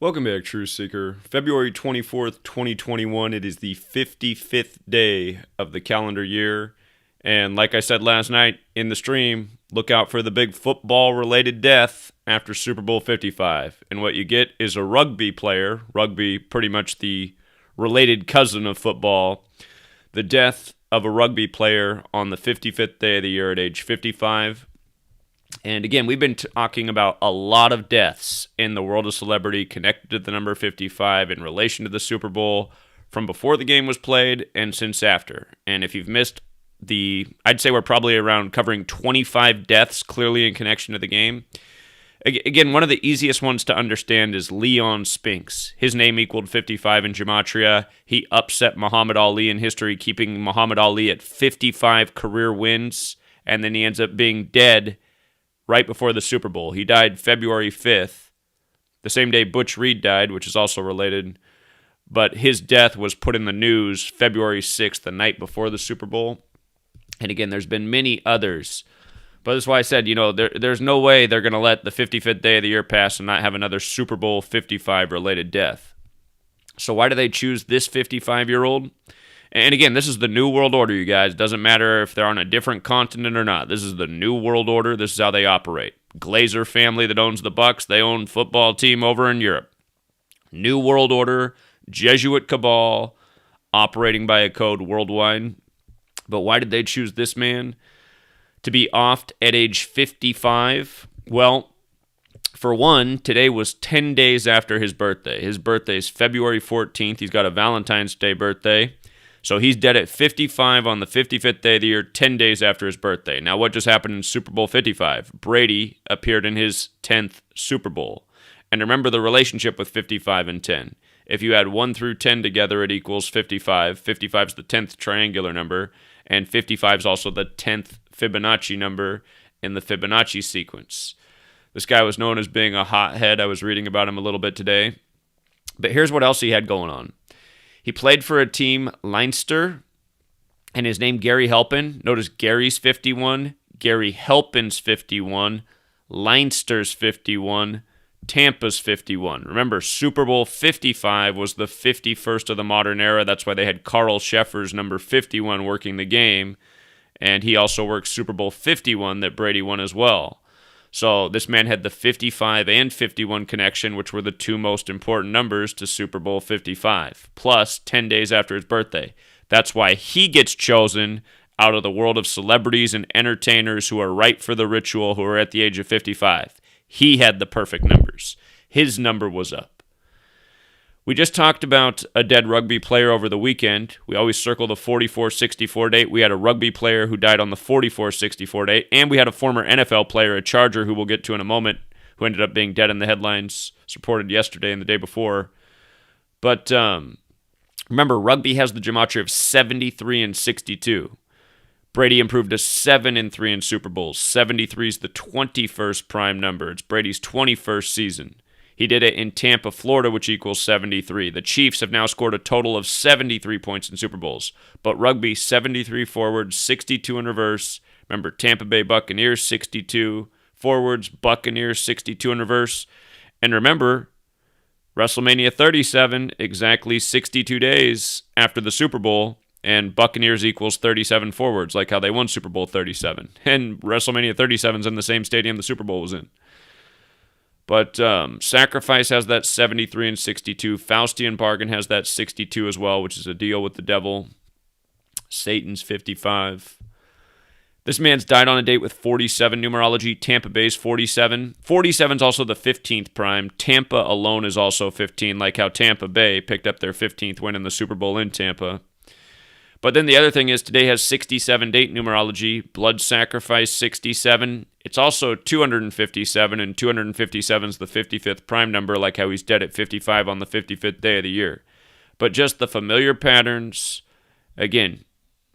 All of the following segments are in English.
Welcome back, Truth Seeker. February 24th, 2021. It is the 55th day of the calendar year. And like I said last night in the stream, look out for the big football-related death after Super Bowl 55. And what you get is a rugby player, rugby pretty much the related cousin of football, the death of a rugby player on the 55th day of the year at age 55. And again, we've been talking about a lot of deaths in the world of celebrity connected to the number 55 in relation to the Super Bowl from before the game was played and since after. And if you've missed I'd say we're probably around covering 25 deaths clearly in connection to the game. Again, one of the easiest ones to understand is Leon Spinks. His name equaled 55 in Gematria. He upset Muhammad Ali in history, keeping Muhammad Ali at 55 career wins, and then he ends up being dead right before the Super Bowl. He died February 5th, the same day Butch Reed died, which is also related. But his death was put in the news February 6th, the night before the Super Bowl. And again, there's been many others. But that's why I said, there's no way they're going to let the 55th day of the year pass and not have another Super Bowl 55 related death. So why do they choose this 55-year-old? And again, this is the New World Order, you guys. Doesn't matter if they're on a different continent or not. This is the New World Order. This is how they operate. Glazer family that owns the Bucks, they own football team over in Europe. New World Order, Jesuit cabal, operating by a code worldwide. But why did they choose this man to be offed at age 55? Well, for one, today was 10 days after his birthday. His birthday is February 14th. He's got a Valentine's Day birthday. So he's dead at 55 on the 55th day of the year, 10 days after his birthday. Now, what just happened in Super Bowl 55? Brady appeared in his 10th Super Bowl. And remember the relationship with 55 and 10. If you add 1 through 10 together, it equals 55. 55 is the 10th triangular number, and 55 is also the 10th Fibonacci number in the Fibonacci sequence. This guy was known as being a hothead. I was reading about him a little bit today. But here's what else he had going on. He played for a team, Leinster, and his name Gary Halpin. Notice Gary's 51, Gary Halpin's 51, Leinster's 51, Tampa's 51. Remember, Super Bowl 55 was the 51st of the modern era. That's why they had Carl Sheffer's number 51 working the game, and he also worked Super Bowl 51 that Brady won as well. So this man had the 55 and 51 connection, which were the two most important numbers to Super Bowl 55, plus 10 days after his birthday. That's why he gets chosen out of the world of celebrities and entertainers who are ripe for the ritual, who are at the age of 55. He had the perfect numbers. His number was up. We just talked about a dead rugby player over the weekend. We always circle the 44-64 date. We had a rugby player who died on the 44-64 date, and we had a former NFL player, a Charger, who we'll get to in a moment, who ended up being dead in the headlines, reported yesterday and the day before. But remember, rugby has the gematria of 73 and 62. Brady improved to 7-3 in Super Bowls. 73 is the 21st prime number. It's Brady's 21st season. He did it in Tampa, Florida, which equals 73. The Chiefs have now scored a total of 73 points in Super Bowls. But rugby, 73 forwards, 62 in reverse. Remember, Tampa Bay Buccaneers, 62 forwards, Buccaneers, 62 in reverse. And remember, WrestleMania 37, exactly 62 days after the Super Bowl, and Buccaneers equals 37 forwards, like how they won Super Bowl 37. And WrestleMania 37 is in the same stadium the Super Bowl was in. But Sacrifice has that 73 and 62. Faustian Bargain has that 62 as well, which is a deal with the devil. Satan's 55. This man's died on a date with 47 numerology. Tampa Bay's 47. 47 is also the 15th prime. Tampa alone is also 15, like how Tampa Bay picked up their 15th win in the Super Bowl in Tampa. But then the other thing is today has 67 date numerology, blood sacrifice 67. It's also 257, and 257 is the 55th prime number, like how he's dead at 55 on the 55th day of the year. But just the familiar patterns, again,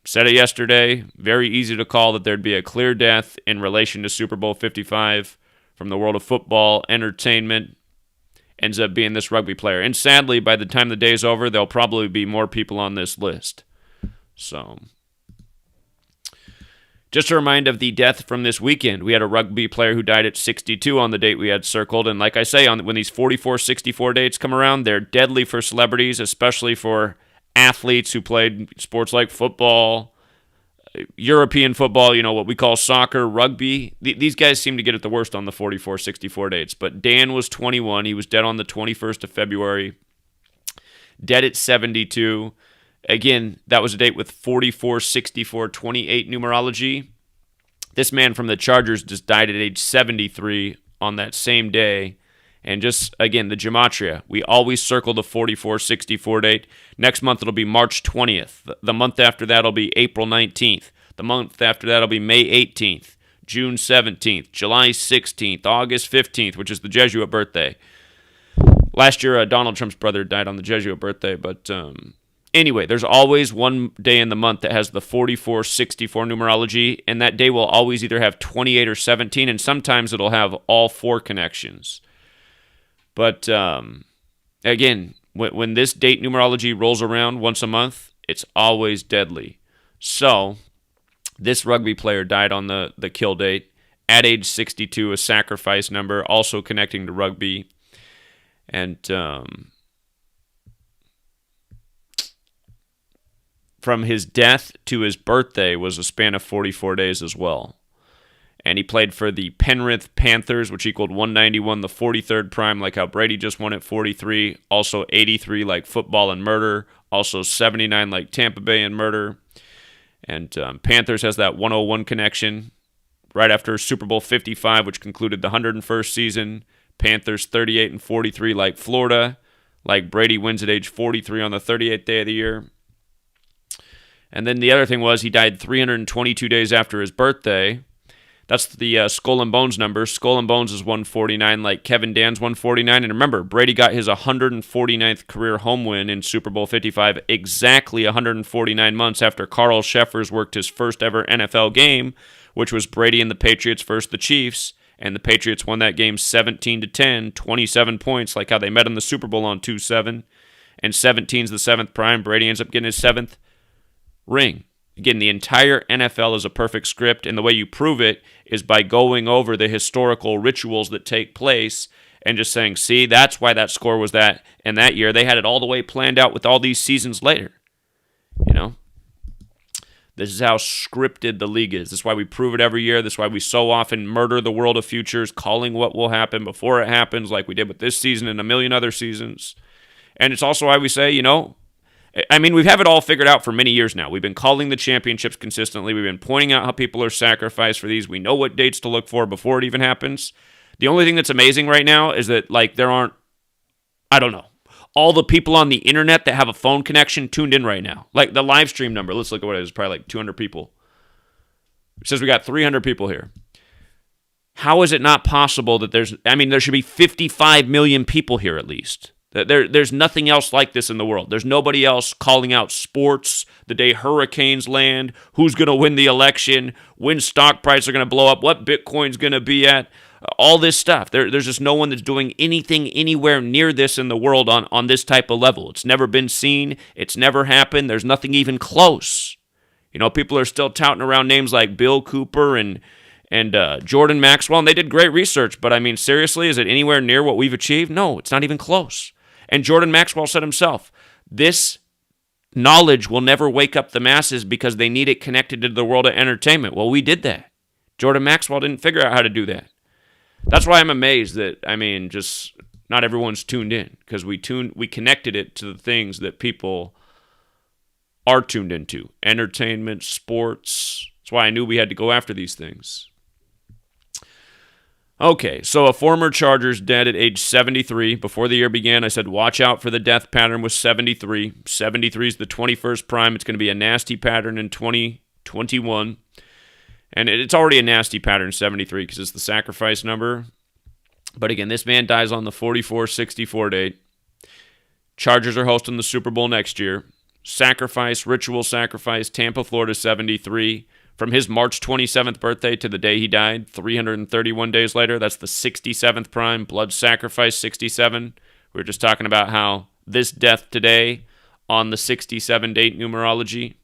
said it yesterday, very easy to call that there'd be a clear death in relation to Super Bowl 55 from the world of football, entertainment, ends up being this rugby player. And sadly, by the time the day's over, there'll probably be more people on this list. So, Just a reminder of the death from this weekend. We had a rugby player who died at 62 on the date we had circled. And like I say, when these 44, 64 dates come around, they're deadly for celebrities, especially for athletes who played sports like football, European football, what we call soccer, rugby. These guys seem to get it the worst on the 44, 64 dates. But Dan was 21. He was dead on the 21st of February. Dead at 72. Again, that was a date with 44, 64, 28 numerology. This man from the Chargers just died at age 73 on that same day. And just, again, the Gematria. We always circle the 44, 64 date. Next month, it'll be March 20th. The month after that will be April 19th. The month after that will be May 18th, June 17th, July 16th, August 15th, which is the Jesuit birthday. Last year, Donald Trump's brother died on the Jesuit birthday. But anyway, there's always one day in the month that has the 44, 64 numerology. And that day will always either have 28 or 17. And sometimes it'll have all four connections. But again, when this date numerology rolls around once a month, it's always deadly. So this rugby player died on the kill date at age 62, a sacrifice number, also connecting to rugby. And from his death to his birthday was a span of 44 days as well. And he played for the Penrith Panthers, which equaled 191, the 43rd prime, like how Brady just won at 43. Also 83, like football and murder. Also 79, like Tampa Bay and murder. And Panthers has that 101 connection right after Super Bowl 55, which concluded the 101st season. Panthers 38 and 43, like Florida. Like Brady wins at age 43 on the 38th day of the year. And then the other thing was he died 322 days after his birthday. That's the Skull and Bones number. Skull and Bones is 149, like Kevin Dan's 149. And remember, Brady got his 149th career home win in Super Bowl 55 exactly 149 months after Carl Sheffers worked his first ever NFL game, which was Brady and the Patriots versus the Chiefs. And the Patriots won that game 17-10, 27 points, like how they met in the Super Bowl on 2-7. And 17's the 7th prime. Brady ends up getting his 7th ring. Again, the entire NFL is a perfect script, and the way you prove it is by going over the historical rituals that take place and just saying, see, that's why that score was that in that year. They had it all the way planned out with all these seasons later. This is how scripted the league is. This is why we prove it every year. This is why we so often murder the world of futures, calling what will happen before it happens, like we did with this season and a million other seasons. And it's also why we say, we've had it all figured out for many years now. We've been calling the championships consistently. We've been pointing out how people are sacrificed for these. We know what dates to look for before it even happens. The only thing that's amazing right now is that, there aren't, all the people on the internet that have a phone connection tuned in right now. Like the live stream number, let's look at what it is, probably like 200 people. It says we got 300 people here. How is it not possible that there should be 55 million people here at least? There's nothing else like this in the world. There's nobody else calling out sports, the day hurricanes land, who's going to win the election, when stock prices are going to blow up, what Bitcoin's going to be at, all this stuff. There's just no one that's doing anything anywhere near this in the world on this type of level. It's never been seen. It's never happened. There's nothing even close. People are still touting around names like Bill Cooper and Jordan Maxwell, and they did great research. But seriously, is it anywhere near what we've achieved? No, it's not even close. And Jordan Maxwell said himself, this knowledge will never wake up the masses because they need it connected to the world of entertainment. Well, we did that. Jordan Maxwell didn't figure out how to do that. That's why I'm amazed that, just not everyone's tuned in, because we connected it to the things that people are tuned into. Entertainment, sports. That's why I knew we had to go after these things. Okay, so a former Chargers dead at age 73. Before the year began, I said, watch out for the death pattern with 73. 73 is the 21st prime. It's going to be a nasty pattern in 2021. And it's already a nasty pattern, 73, because it's the sacrifice number. But again, this man dies on the 44-64 date. Chargers are hosting the Super Bowl next year. Sacrifice, ritual sacrifice, Tampa, Florida, 73. From his March 27th birthday to the day he died, 331 days later, that's the 67th prime, blood sacrifice, 67. We were just talking about how this death today on the 67 date numerology,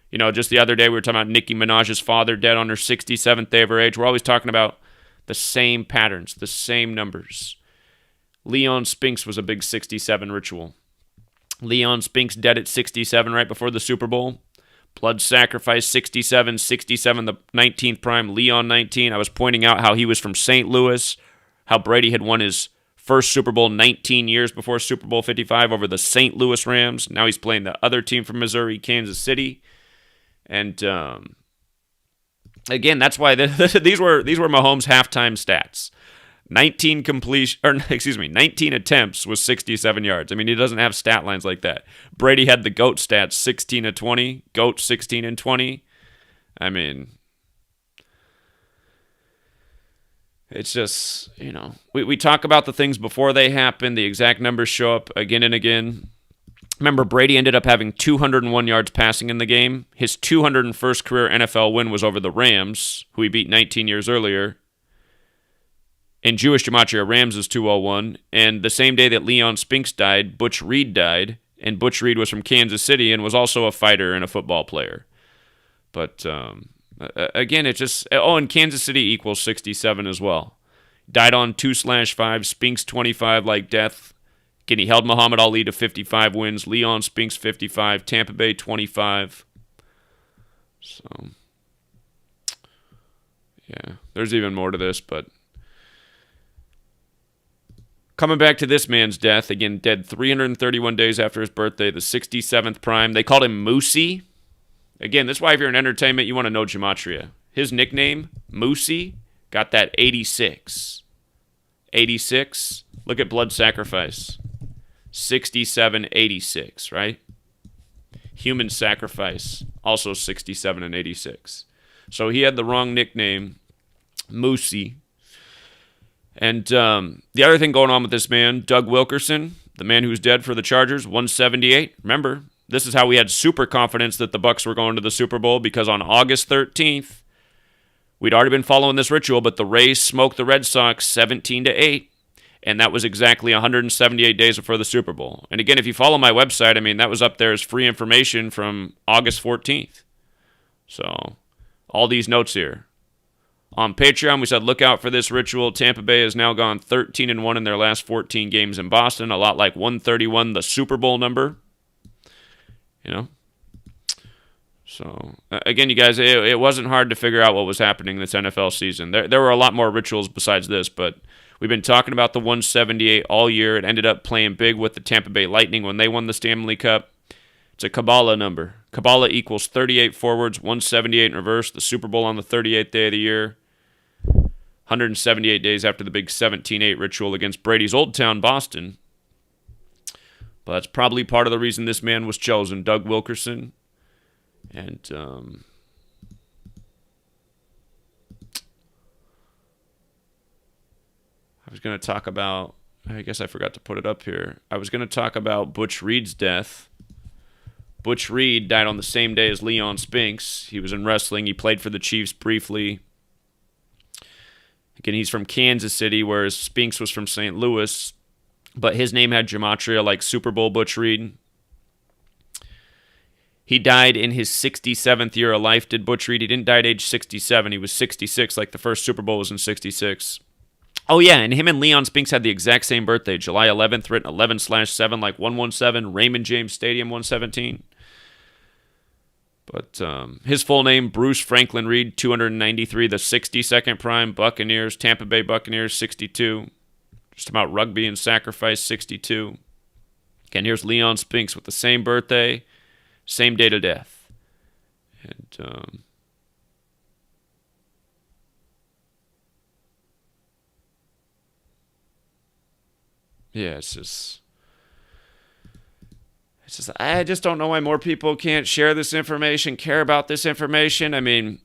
You know, just the other day we were talking about Nicki Minaj's father dead on her 67th day of her age. We're always talking about the same patterns, the same numbers. Leon Spinks was a big 67 ritual. Leon Spinks dead at 67 right before the Super Bowl. Blood sacrifice 67, 67 the 19th prime, Leon 19. I was pointing out how he was from St. Louis, how Brady had won his first Super Bowl 19 years before Super Bowl 55 over the St. Louis Rams. Now he's playing the other team from Missouri, Kansas City. And again, that's why these were Mahomes' halftime stats. 19 attempts was 67 yards. I mean, he doesn't have stat lines like that. Brady had the GOAT stats, 16 to 20, GOAT 16 and 20. I mean, it's just, you know, we talk about the things before they happen. The exact numbers show up again and again. Remember, Brady ended up having 201 yards passing in the game. His 201st career NFL win was over the Rams, who he beat 19 years earlier. And Jewish Gematria Rams is 201. And the same day that Leon Spinks died, Butch Reed died. And Butch Reed was from Kansas City and was also a fighter and a football player. But again, it just... Oh, and Kansas City equals 67 as well. Died on 2/5, Spinks 25 like death. Again, he held Muhammad Ali to 55 wins. Leon Spinks 55. Tampa Bay 25. So, yeah, there's even more to this, but... Coming back to this man's death, again, dead 331 days after his birthday, the 67th prime. They called him Moosey. Again, that's why if you're in entertainment, you want to know Gematria. His nickname, Moosey, got that 86. 86, look at blood sacrifice. 67, 86, right? Human sacrifice, also 67 and 86. So he had the wrong nickname, Moosey. And the other thing going on with this man, Doug Wilkerson, the man who's dead for the Chargers, 178. Remember, this is how we had super confidence that the Bucs were going to the Super Bowl, because on August 13th, we'd already been following this ritual, but the Rays smoked the Red Sox 17-8. And that was exactly 178 days before the Super Bowl. And again, if you follow my website, I mean, that was up there as free information from August 14th. So, all these notes here. On Patreon, we said, look out for this ritual. Tampa Bay has now gone 13-1 in their last 14 games in Boston. A lot like 131, the Super Bowl number. You know? So, again, you guys, it wasn't hard to figure out what was happening this NFL season. There were a lot more rituals besides this, but... We've been talking about the 178 all year. It ended up playing big with the Tampa Bay Lightning when they won the Stanley Cup. It's a Kabbalah number. Kabbalah equals 38 forwards, 178 in reverse. The Super Bowl on the 38th day of the year. 178 days after the big 17-8 ritual against Brady's old town, Boston. But that's probably part of the reason this man was chosen, Doug Wilkerson. And... I was going to talk about, I guess I forgot to put it up here. I was going to talk about Butch Reed's death. Butch Reed died on the same day as Leon Spinks. He was in wrestling. He played for the Chiefs briefly. Again, he's from Kansas City, whereas Spinks was from St. Louis. But his name had Gematria, like Super Bowl Butch Reed. He died in his 67th year of life, did Butch Reed. He didn't die at age 67. He was 66, like the first Super Bowl was in 66. Oh, yeah, and him and Leon Spinks had the exact same birthday, July 11th, written 11/7, like 117, Raymond James Stadium, 117. But his full name, Bruce Franklin Reed, 293, the 62nd prime, Buccaneers, Tampa Bay Buccaneers, 62. Just about rugby and sacrifice, 62. Again, here's Leon Spinks with the same birthday, same date of death. And... yeah, it's just, I just don't know why more people can't share this information, care about this information. I mean,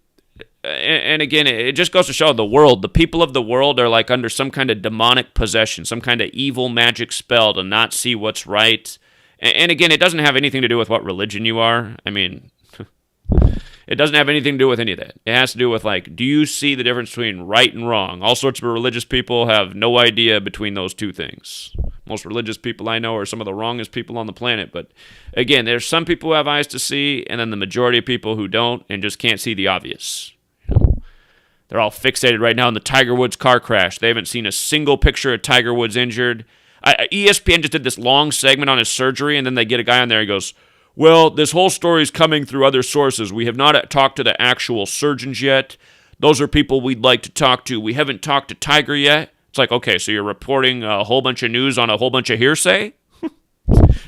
and again, it just goes to show the people of the world are like under some kind of demonic possession, some kind of evil magic spell to not see what's right. And again, it doesn't have anything to do with what religion you are. I mean, it doesn't have anything to do with any of that. It has to do with, like, do you see the difference between right and wrong? All sorts of religious people have no idea between those two things. most religious people I know are some of the wrongest people on the planet. But again, there's some people who have eyes to see, and then the majority of people who don't and just can't see the obvious. They're all fixated right now on the Tiger Woods car crash. They haven't seen a single picture of Tiger Woods injured. ESPN just did this long segment on his surgery, and then they get a guy on there and he goes, well, this whole story is coming through other sources. We have not talked to the actual surgeons yet. Those are people we'd like to talk to. We haven't talked to Tiger yet. It's like, okay, so you're reporting a whole bunch of news on a whole bunch of hearsay?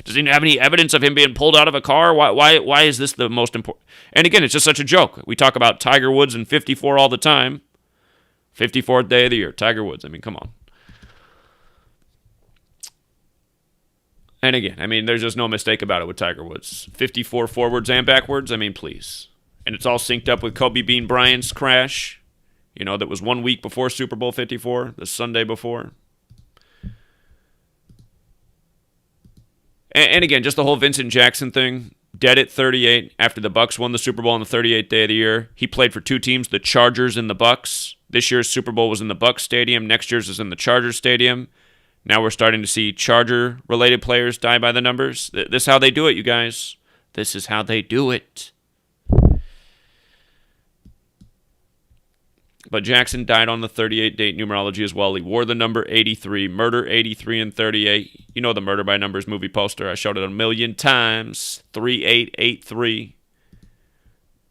Does he have any evidence of him being pulled out of a car? Why is this the most important? And again, it's just such a joke. We talk about Tiger Woods and 54 all the time. 54th day of the year, Tiger Woods. I mean, come on. And again, I mean, there's just no mistake about it with Tiger Woods. 54 forwards and backwards, I mean, please. And it's all synced up with Kobe Bean Bryant's crash. You know, that was 1 week before Super Bowl 54, the Sunday before. And again, just the whole Vincent Jackson thing. Dead at 38 after the Bucks won the Super Bowl on the 38th day of the year. He played for two teams, the Chargers and the Bucks. This year's Super Bowl was in the Bucks Stadium. Next year's is in the Chargers Stadium. Now we're starting to see Charger-related players die by the numbers. This is how they do it, you guys. This is how they do it. But Jackson died on the 38-date numerology as well. He wore the number 83, murder 83 and 38. You know the Murder by Numbers movie poster. I showed it a million times. 3883.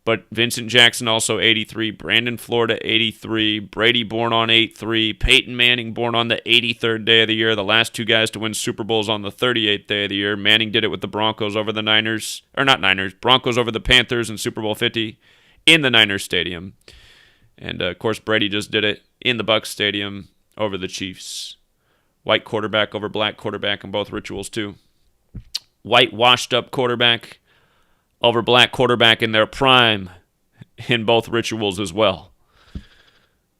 But Vincent Jackson also 83. Brandon Florida 83. Brady born on 83. Peyton Manning born on the 83rd day of the year. The last two guys to win Super Bowls on the 38th day of the year. Manning did it with the Broncos over the Niners. Or not Niners. Broncos over the Panthers in Super Bowl 50 in the Niners Stadium. And, of course, Brady just did it in the Bucs Stadium over the Chiefs. White quarterback over black quarterback in both rituals, too. White washed-up quarterback over black quarterback in their prime in both rituals as well.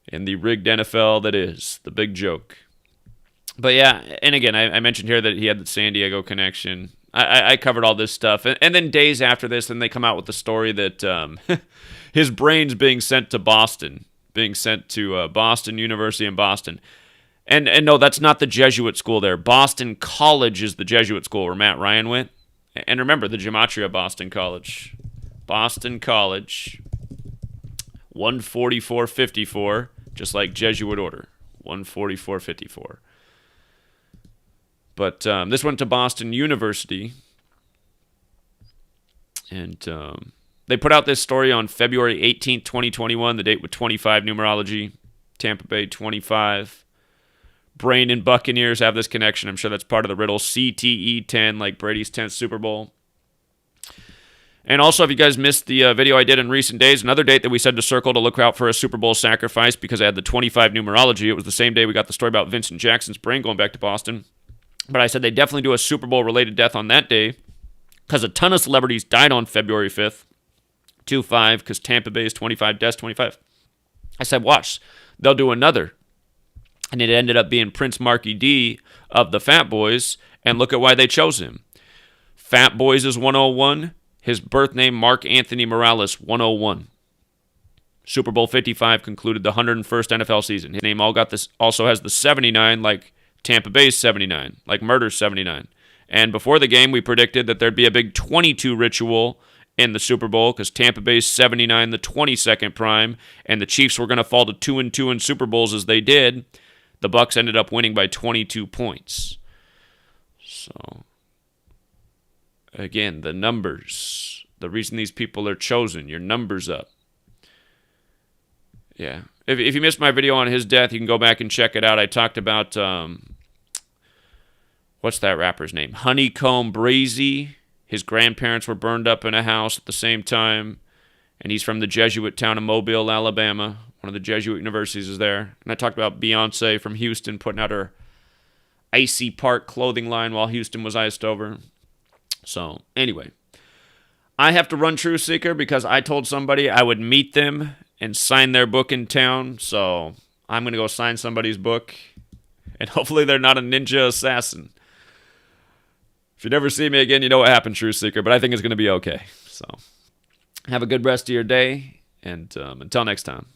In the rigged NFL that is, the big joke. But, yeah, and again, I mentioned here that he had the San Diego connection. I covered all this stuff. And then days after this, then they come out with the story that his brain's being sent to Boston, Boston University in Boston. And no, that's not the Jesuit school there. Boston College is the Jesuit school where Matt Ryan went. And remember, the Gematria Boston College. Boston College, 144.54, just like Jesuit order, 144.54. But this went to Boston University, and they put out this story on February 18th, 2021, the date with 25 numerology, Tampa Bay 25. Brain and Buccaneers have this connection. I'm sure that's part of the riddle. CTE 10, like Brady's 10th Super Bowl. And also, if you guys missed the video I did in recent days, another date that we said to circle to look out for a Super Bowl sacrifice because I had the 25 numerology. It was the same day we got the story about Vincent Jackson's brain going back to Boston. But I said they definitely do a Super Bowl-related death on that day because a ton of celebrities died on February 5th. 2-5, because Tampa Bay is 25, deaths 25. I said, watch, they'll do another. And it ended up being Prince Marky D of the Fat Boys, and look at why they chose him. Fat Boys is 101. His birth name, Mark Anthony Morales, 101. Super Bowl 55 concluded the 101st NFL season. His name also has the 79, like Tampa Bay's 79, like Murder's 79. And before the game, we predicted that there'd be a big 22 ritual in the Super Bowl because Tampa Bay's 79, the 22nd prime, and the Chiefs were going to fall to 2-2 in Super Bowls as they did. The Bucs ended up winning by 22 points. So, again, the numbers. The reason these people are chosen, your numbers up. Yeah. If you missed my video on his death, you can go back and check it out. I talked about, what's that rapper's name? Honeycomb Brazy. His grandparents were burned up in a house at the same time. And he's from the Jesuit town of Mobile, Alabama. One of the Jesuit universities is there. And I talked about Beyonce from Houston putting out her Icy Park clothing line while Houston was iced over. So, anyway. I have to run True Seeker because I told somebody I would meet them and sign their book in town. So, I'm going to go sign somebody's book. And hopefully they're not a ninja assassin. If you never see me again, you know what happened, True Seeker. But I think it's going to be okay. So, have a good rest of your day. And until next time.